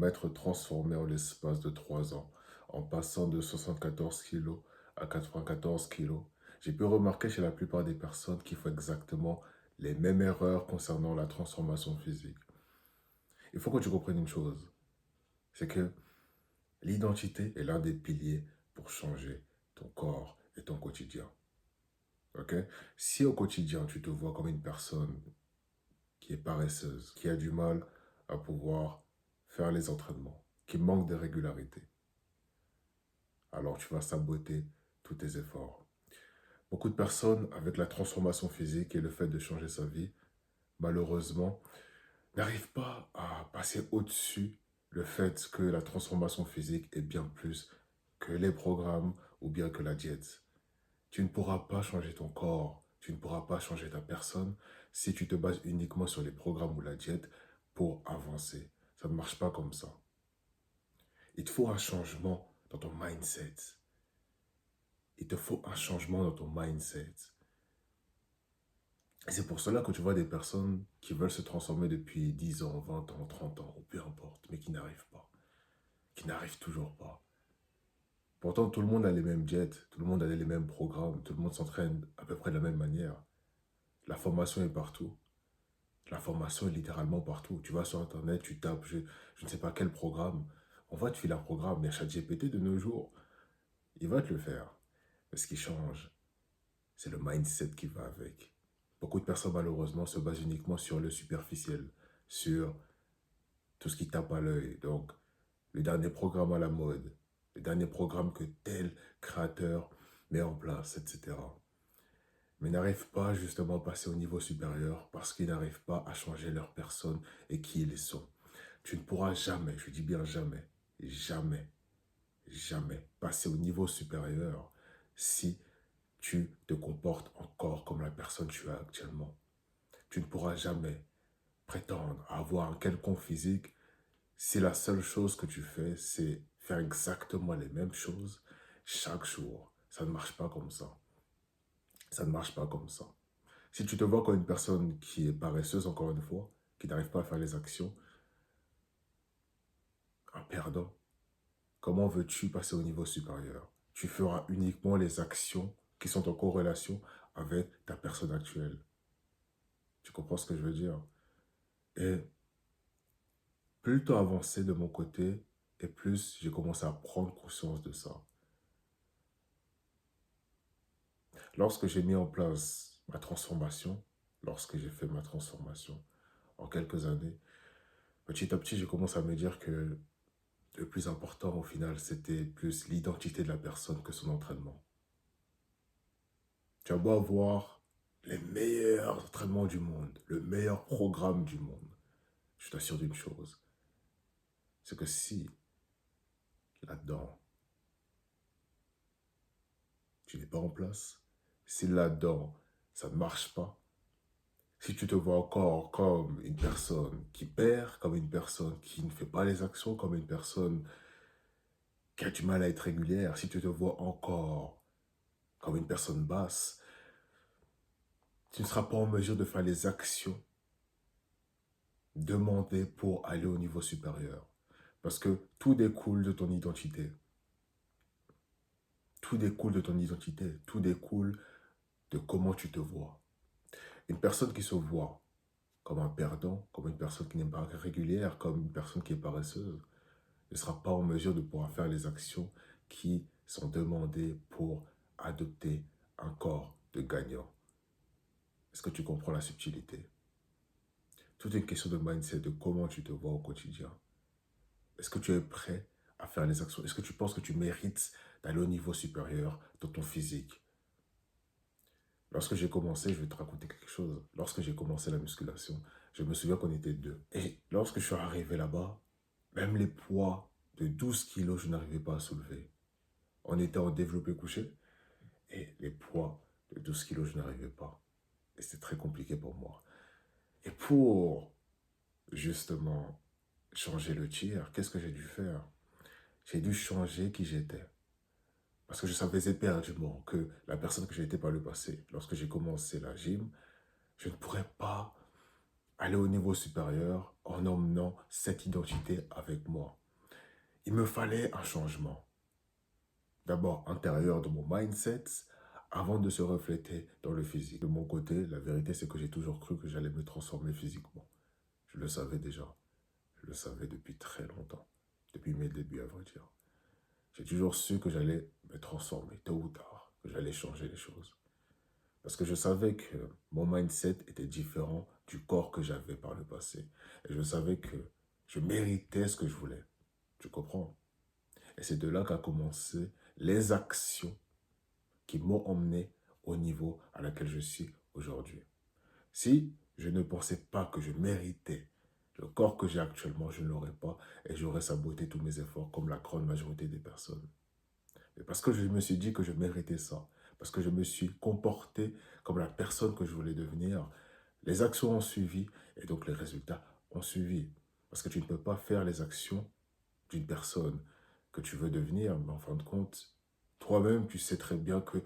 m'être transformé en l'espace de 3 ans, en passant de 74 kilos à 94 kilos. J'ai pu remarquer chez la plupart des personnes qui font exactement les mêmes erreurs concernant la transformation physique. Il faut que tu comprennes une chose, c'est que l'identité est l'un des piliers pour changer ton corps et ton quotidien. Ok? Si au quotidien, tu te vois comme une personne qui est paresseuse, qui a du mal à pouvoir faire les entraînements, qui manque de régularité, alors tu vas saboter tous tes efforts. Beaucoup de personnes, avec la transformation physique et le fait de changer sa vie, malheureusement, n'arrivent pas à passer au-dessus le fait que la transformation physique est bien plus que les programmes ou bien que la diète. Tu ne pourras pas changer ton corps, tu ne pourras pas changer ta personne si tu te bases uniquement sur les programmes ou la diète pour avancer. Ça ne marche pas comme ça. Il te faut un changement dans ton mindset. Il te faut un changement dans ton mindset. Et c'est pour cela que tu vois des personnes qui veulent se transformer depuis 10 ans, 20 ans, 30 ans, ou peu importe, mais qui n'arrivent pas. Qui n'arrivent toujours pas. Pourtant, tout le monde a les mêmes diètes, tout le monde a les mêmes programmes, tout le monde s'entraîne à peu près de la même manière. La formation est partout. La formation est littéralement partout. Tu vas sur Internet, tu tapes, je ne sais pas quel programme. On va te filer un programme, mais ChatGPT de nos jours, il va te le faire. Mais ce qui change, c'est le mindset qui va avec. Beaucoup de personnes, malheureusement, se basent uniquement sur le superficiel, sur tout ce qui tape à l'œil. Donc, le dernier programme à la mode, le dernier programme que tel créateur met en place, etc. Mais n'arrivent pas justement à passer au niveau supérieur parce qu'ils n'arrivent pas à changer leur personne et qui ils sont. Tu ne pourras jamais, je dis bien jamais, jamais, jamais passer au niveau supérieur si tu te comportes encore comme la personne que tu es actuellement. Tu ne pourras jamais prétendre avoir un quelconque physique si la seule chose que tu fais, c'est faire exactement les mêmes choses chaque jour. Ça ne marche pas comme ça. Ça ne marche pas comme ça. Si tu te vois comme une personne qui est paresseuse, encore une fois, qui n'arrive pas à faire les actions, un perdant, comment veux-tu passer au niveau supérieur? Tu feras uniquement les actions qui sont en corrélation avec ta personne actuelle. Tu comprends ce que je veux dire? Et plus le temps avançait de mon côté, et plus j'ai commencé à prendre conscience de ça. Lorsque j'ai mis en place ma transformation, lorsque j'ai fait ma transformation en quelques années, petit à petit, j'ai commencé à me dire que le plus important au final, c'était plus l'identité de la personne que son entraînement. Tu as beau avoir les meilleurs entraînements du monde, le meilleur programme du monde, je t'assure d'une chose, c'est que si là-dedans, tu n'es pas en place, si là-dedans, ça ne marche pas, si tu te vois encore comme une personne qui perd, comme une personne qui ne fait pas les actions, comme une personne qui a du mal à être régulière, si tu te vois encore comme une personne basse, tu ne seras pas en mesure de faire les actions demandées pour aller au niveau supérieur. Parce que tout découle de ton identité. Tout découle de ton identité. Tout découle de comment tu te vois. Une personne qui se voit comme un perdant, comme une personne qui n'est pas régulière, comme une personne qui est paresseuse, ne sera pas en mesure de pouvoir faire les actions qui sont demandées pour adopter un corps de gagnant. Est-ce que tu comprends la subtilité? Tout est une question de mindset, de comment tu te vois au quotidien. Est-ce que tu es prêt à faire les actions? Est-ce que tu penses que tu mérites d'aller au niveau supérieur dans ton physique? Lorsque j'ai commencé, je vais te raconter quelque chose. Lorsque j'ai commencé la musculation, je me souviens qu'on était deux. Et lorsque je suis arrivé là-bas, même les poids de 12 kilos, je n'arrivais pas à soulever. On était en développé couché et les poids de 12 kilos, je n'arrivais pas. Et c'était très compliqué pour moi. Et pour justement changer le tir, qu'est-ce que j'ai dû faire? J'ai dû changer qui j'étais. Parce que je savais éperdument que la personne que j'étais par le passé, lorsque j'ai commencé la gym, je ne pourrais pas aller au niveau supérieur en emmenant cette identité avec moi. Il me fallait un changement. D'abord intérieur de mon mindset, avant de se refléter dans le physique. De mon côté, la vérité, c'est que j'ai toujours cru que j'allais me transformer physiquement. Je le savais déjà. Je le savais depuis très longtemps. Depuis mes débuts, à vrai dire. J'ai toujours su que j'allais me transformer, tôt ou tard, que j'allais changer les choses. Parce que je savais que mon mindset était différent du corps que j'avais par le passé. Et je savais que je méritais ce que je voulais. Tu comprends? Et c'est de là qu'a commencé les actions qui m'ont emmené au niveau à laquelle je suis aujourd'hui. Si je ne pensais pas que je méritais le corps que j'ai actuellement, je ne l'aurais pas et j'aurais saboté tous mes efforts comme la grande majorité des personnes. Mais parce que je me suis dit que je méritais ça, parce que je me suis comporté comme la personne que je voulais devenir, les actions ont suivi et donc les résultats ont suivi. Parce que tu ne peux pas faire les actions d'une personne que tu veux devenir, mais en fin de compte, toi-même, tu sais très bien que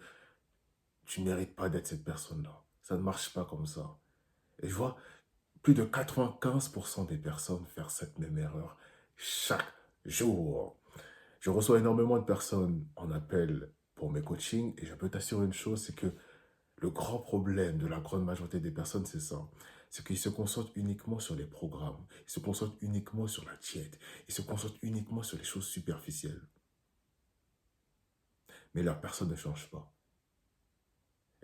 tu ne mérites pas d'être cette personne-là. Ça ne marche pas comme ça. Et je vois plus de 95% des personnes faire cette même erreur chaque jour. Je reçois énormément de personnes en appel pour mes coachings et je peux t'assurer une chose, c'est que le grand problème de la grande majorité des personnes, c'est ça. C'est qu'ils se concentrent uniquement sur les programmes, ils se concentrent uniquement sur la diète, ils se concentrent uniquement sur les choses superficielles. Mais la personne ne change pas.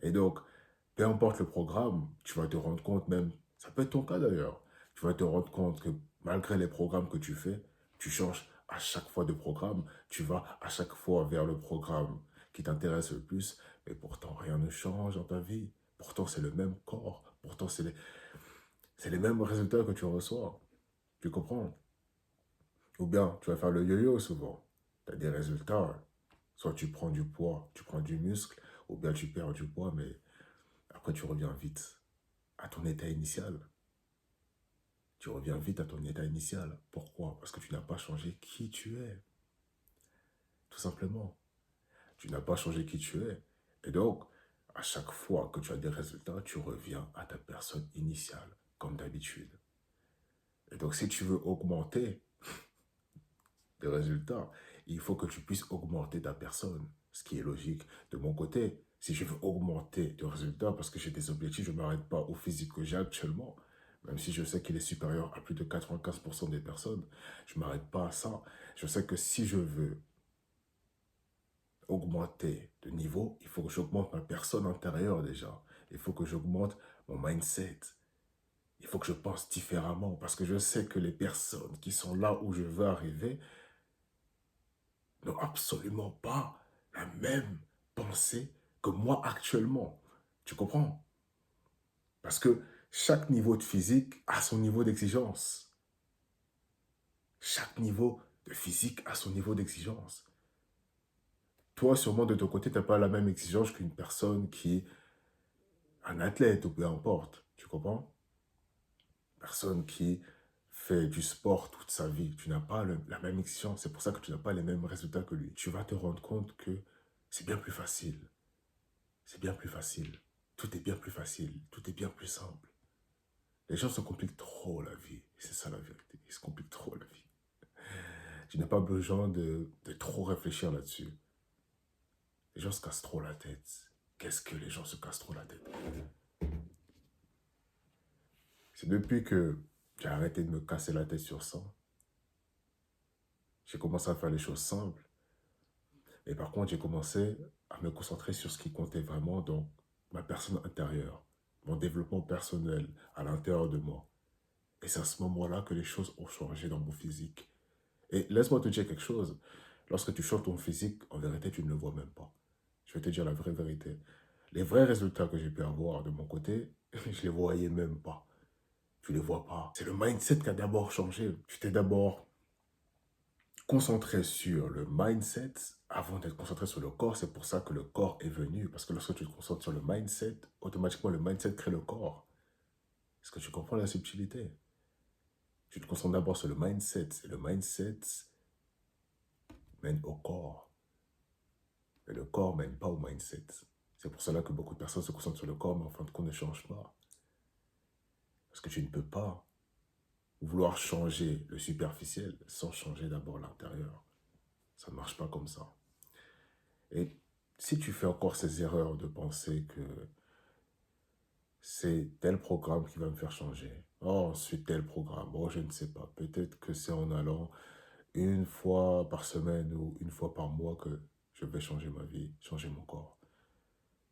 Et donc, peu importe le programme, tu vas te rendre compte même, ça peut être ton cas d'ailleurs, tu vas te rendre compte que malgré les programmes que tu fais, tu changes à chaque fois de programme, tu vas à chaque fois vers le programme qui t'intéresse le plus, mais pourtant rien ne change dans ta vie. Pourtant c'est le même corps, pourtant c'est les mêmes résultats que tu reçois. Tu comprends? Ou bien tu vas faire le yo-yo souvent. Tu as des résultats, soit tu prends du poids, tu prends du muscle, ou bien tu perds du poids, mais après tu reviens vite à ton état initial. Tu reviens vite à ton état initial. Pourquoi? Parce que tu n'as pas changé qui tu es. Tout simplement. Tu n'as pas changé qui tu es. Et donc, à chaque fois que tu as des résultats, tu reviens à ta personne initiale, comme d'habitude. Et donc, si tu veux augmenter des résultats, il faut que tu puisses augmenter ta personne. Ce qui est logique. De mon côté, si je veux augmenter de résultats parce que j'ai des objectifs, je ne m'arrête pas au physique que j'ai actuellement. Même si je sais qu'il est supérieur à plus de 95% des personnes, je ne m'arrête pas à ça. Je sais que si je veux augmenter de niveau, il faut que j'augmente ma personne intérieure déjà. Il faut que j'augmente mon mindset. Il faut que je pense différemment parce que je sais que les personnes qui sont là où je veux arriver n'ont absolument pas la même pensée que moi actuellement. Tu comprends? Parce que chaque niveau de physique a son niveau d'exigence. Chaque niveau de physique a son niveau d'exigence. Toi, sûrement, de ton côté, tu n'as pas la même exigence qu'une personne qui est un athlète ou peu importe. Tu comprends? Personne qui fait du sport toute sa vie. Tu n'as pas la même exigence. C'est pour ça que tu n'as pas les mêmes résultats que lui. Tu vas te rendre compte que c'est bien plus facile. C'est bien plus facile. Tout est bien plus facile. Tout est bien plus simple. Les gens se compliquent trop la vie. C'est ça la vérité. Ils se compliquent trop la vie. Tu n'as pas besoin de trop réfléchir là-dessus. Les gens se cassent trop la tête. Qu'est-ce que les gens se cassent trop la tête? C'est depuis que j'ai arrêté de me casser la tête sur ça. J'ai commencé à faire les choses simples. Et par contre, j'ai commencé à me concentrer sur ce qui comptait vraiment dans ma personne intérieure, mon développement personnel à l'intérieur de moi. Et c'est à ce moment-là que les choses ont changé dans mon physique. Et laisse-moi te dire quelque chose. Lorsque tu changes ton physique, en vérité, tu ne le vois même pas. Je vais te dire la vraie vérité. Les vrais résultats que j'ai pu avoir de mon côté, je les voyais même pas. Tu les vois pas. C'est le mindset qui a d'abord changé. Tu t'es d'abord concentré sur le mindset avant d'être concentré sur le corps. C'est pour ça que le corps est venu. Parce que lorsque tu te concentres sur le mindset, automatiquement le mindset crée le corps. Est-ce que tu comprends la subtilité? Tu te concentres d'abord sur le mindset. Et le mindset mène au corps. Et le corps mène pas au mindset. C'est pour cela que beaucoup de personnes se concentrent sur le corps, mais en fin de compte ne changent pas. Parce que tu ne peux pas vouloir changer le superficiel sans changer d'abord l'intérieur. Ça ne marche pas comme ça. Et si tu fais encore ces erreurs de penser que c'est tel programme qui va me faire changer, oh, ensuite tel programme, oh, je ne sais pas, peut-être que c'est en allant une fois par semaine ou une fois par mois que je vais changer ma vie, changer mon corps.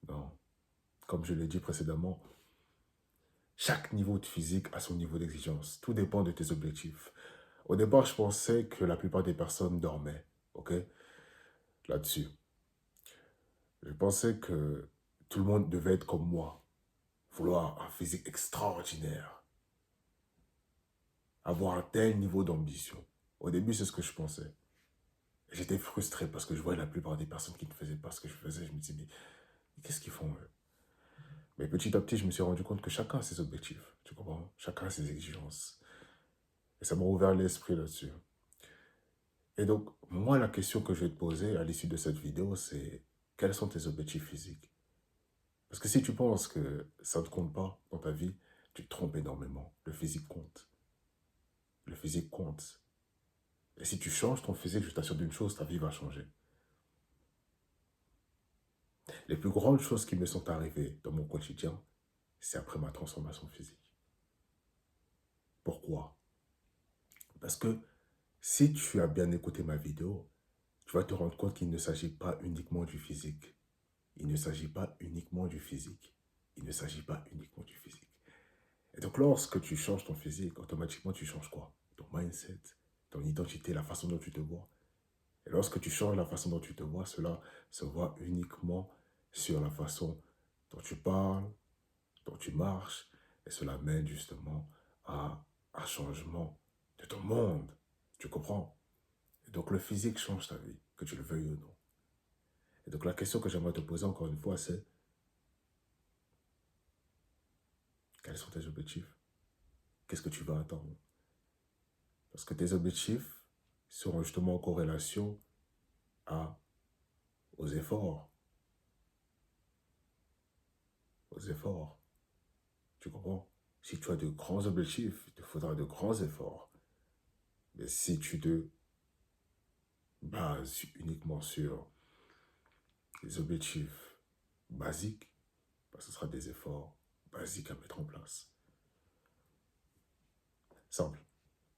Non. Comme je l'ai dit précédemment, chaque niveau de physique a son niveau d'exigence. Tout dépend de tes objectifs. Au départ, je pensais que la plupart des personnes dormaient, ok, là-dessus. Je pensais que tout le monde devait être comme moi, vouloir un physique extraordinaire, avoir un tel niveau d'ambition. Au début, c'est ce que je pensais. J'étais frustré parce que je voyais la plupart des personnes qui ne faisaient pas ce que je faisais. Je me disais, mais qu'est-ce qu'ils font eux? Mais petit à petit, je me suis rendu compte que chacun a ses objectifs, tu comprends? Chacun a ses exigences. Et ça m'a ouvert l'esprit là-dessus. Et donc, moi, la question que je vais te poser à l'issue de cette vidéo, c'est quels sont tes objectifs physiques? Parce que si tu penses que ça ne compte pas dans ta vie, tu te trompes énormément. Le physique compte. Le physique compte. Et si tu changes ton physique, je t'assure d'une chose, ta vie va changer. Les plus grandes choses qui me sont arrivées dans mon quotidien, c'est après ma transformation physique. Pourquoi? Parce que si tu as bien écouté ma vidéo, tu vas te rendre compte qu'il ne s'agit pas uniquement du physique. Il ne s'agit pas uniquement du physique. Il ne s'agit pas uniquement du physique. Et donc, lorsque tu changes ton physique, automatiquement, tu changes quoi? Ton mindset, ton identité, la façon dont tu te vois. Et lorsque tu changes la façon dont tu te vois, cela se voit uniquement sur la façon dont tu parles, dont tu marches. Et cela mène justement à un changement de ton monde. Tu comprends? Et donc, le physique change ta vie, que tu le veuilles ou non. Et donc, la question que j'aimerais te poser encore une fois, c'est quels sont tes objectifs? Qu'est-ce que tu vas attendre? Parce que tes objectifs seront justement en corrélation à, aux efforts. Aux efforts. Tu comprends? Si tu as de grands objectifs, il te faudra de grands efforts. Mais si tu te bases uniquement sur les objectifs basiques, bah, ce sera des efforts basiques à mettre en place. Simple.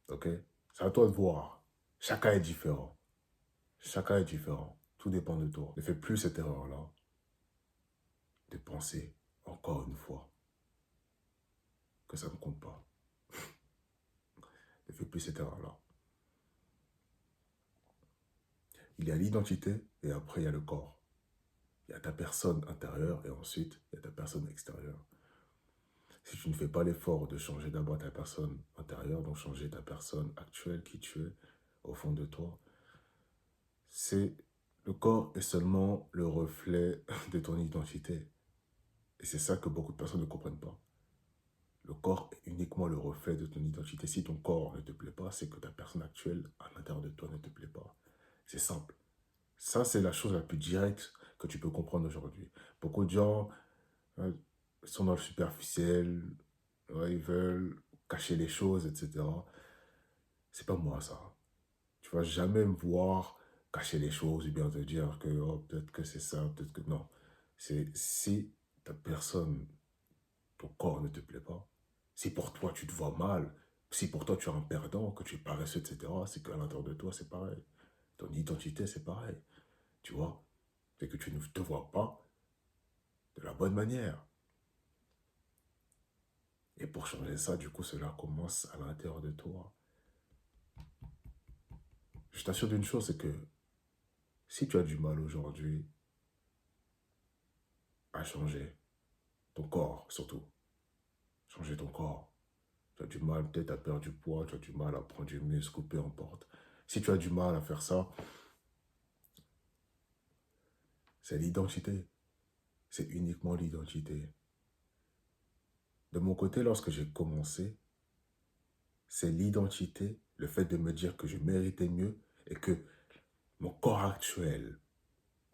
Ok? C'est à toi de voir. Chacun est différent. Chacun est différent. Tout dépend de toi. Ne fais plus cette erreur-là de penser, encore une fois, que ça ne compte pas. Ne fais plus cette erreur-là. Il y a l'identité et après il y a le corps. Il y a ta personne intérieure et ensuite il y a ta personne extérieure. Si tu ne fais pas l'effort de changer d'abord ta personne intérieure, donc changer ta personne actuelle qui tu es au fond de toi, c'est le corps est seulement le reflet de ton identité. Et c'est ça que beaucoup de personnes ne comprennent pas. Le corps est uniquement le reflet de ton identité. Si ton corps ne te plaît pas, c'est que ta personne actuelle à l'intérieur de toi ne te plaît pas. C'est simple. Ça, c'est la chose la plus directe que tu peux comprendre aujourd'hui. Beaucoup de gens sont dans le superficiel, ils veulent cacher les choses, etc. C'est pas moi, ça. Tu vas jamais me voir cacher les choses ou bien te dire que oh, peut-être que c'est ça, peut-être que non. C'est si ta personne, ton corps ne te plaît pas, si pour toi tu te vois mal, si pour toi tu es un perdant, que tu es paresseux, etc., c'est qu'à l'intérieur de toi, c'est pareil. Ton identité, c'est pareil. Tu vois? C'est que tu ne te vois pas de la bonne manière. Et pour changer ça, du coup, cela commence à l'intérieur de toi. Je t'assure d'une chose, c'est que si tu as du mal aujourd'hui à changer ton corps, surtout, changer ton corps, tu as du mal peut-être à perdre du poids, tu as du mal à prendre du muscle, peu importe. Si tu as du mal à faire ça, c'est l'identité. C'est uniquement l'identité. De mon côté, lorsque j'ai commencé, c'est l'identité, le fait de me dire que je méritais mieux et que mon corps actuel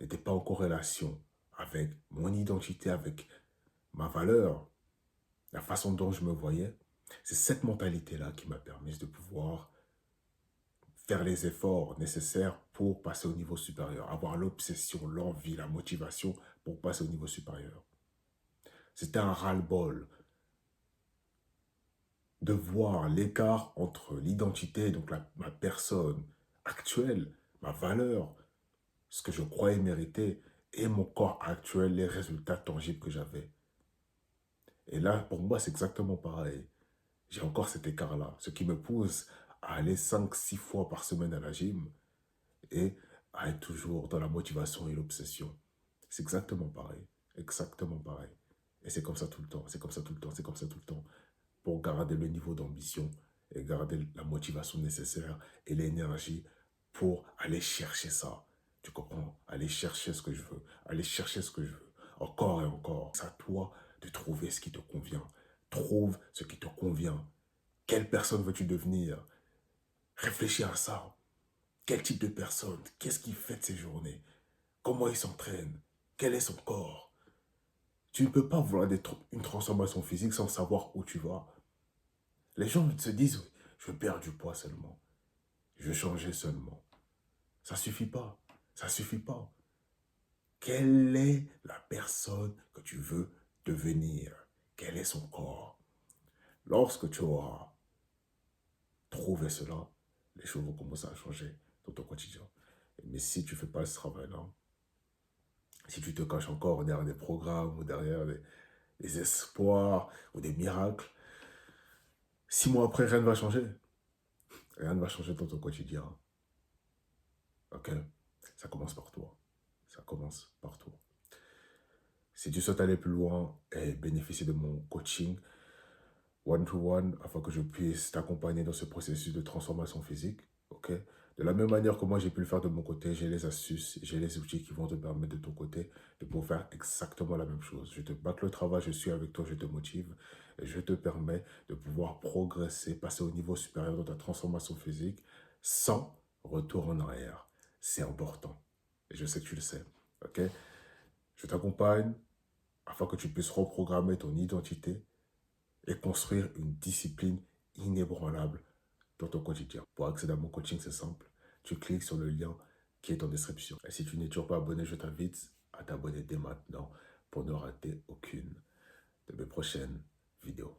n'était pas en corrélation avec mon identité, avec ma valeur, la façon dont je me voyais. C'est cette mentalité-là qui m'a permis de pouvoir faire les efforts nécessaires pour passer au niveau supérieur, avoir l'obsession, l'envie, la motivation pour passer au niveau supérieur. C'était un ras-le-bol de voir l'écart entre l'identité, donc ma personne actuelle, ma valeur, ce que je croyais mériter, et mon corps actuel, les résultats tangibles que j'avais. Et là, pour moi, c'est exactement pareil. J'ai encore cet écart-là, ce qui me pousse à aller 5, 6 fois par semaine à la gym et à être toujours dans la motivation et l'obsession. C'est exactement pareil. Exactement pareil. Et c'est comme ça tout le temps, c'est comme ça tout le temps, c'est comme ça tout le temps. Pour garder le niveau d'ambition et garder la motivation nécessaire et l'énergie pour aller chercher ça. Tu comprends? Aller chercher ce que je veux, aller chercher ce que je veux, encore et encore. C'est à toi de trouver ce qui te convient. Trouve ce qui te convient. Quelle personne veux-tu devenir? Réfléchis à ça. Quel type de personne? Qu'est-ce qu'il fait de ses journées? Comment il s'entraîne? Quel est son corps? Tu ne peux pas vouloir une transformation physique sans savoir où tu vas. Les gens se disent, je veux perdre du poids seulement. Je veux changer seulement. Ça suffit pas. Ça suffit pas. Quelle est la personne que tu veux devenir? Quel est son corps? Lorsque tu auras trouvé cela, les choses vont commencer à changer dans ton quotidien. Mais si tu ne fais pas ce travail-là, si tu te caches encore derrière des programmes ou derrière des espoirs ou des miracles, 6 mois après, rien ne va changer. Rien ne va changer dans ton quotidien. Ok? Ça commence par toi. Ça commence par toi. Si tu souhaites aller plus loin et bénéficier de mon coaching one-to-one afin que je puisse t'accompagner dans ce processus de transformation physique, ok? De la même manière que moi j'ai pu le faire de mon côté, j'ai les astuces, j'ai les outils qui vont te permettre de ton côté de pouvoir faire exactement la même chose. Je te bâcle le travail, je suis avec toi, je te motive et je te permets de pouvoir progresser, passer au niveau supérieur dans ta transformation physique sans retour en arrière. C'est important. Et je sais que tu le sais, ok? Je t'accompagne afin que tu puisses reprogrammer ton identité et construire une discipline inébranlable dans ton quotidien. Pour accéder à mon coaching, c'est simple. Tu cliques sur le lien qui est en description. Et si tu n'es toujours pas abonné, je t'invite à t'abonner dès maintenant pour ne rater aucune de mes prochaines vidéos.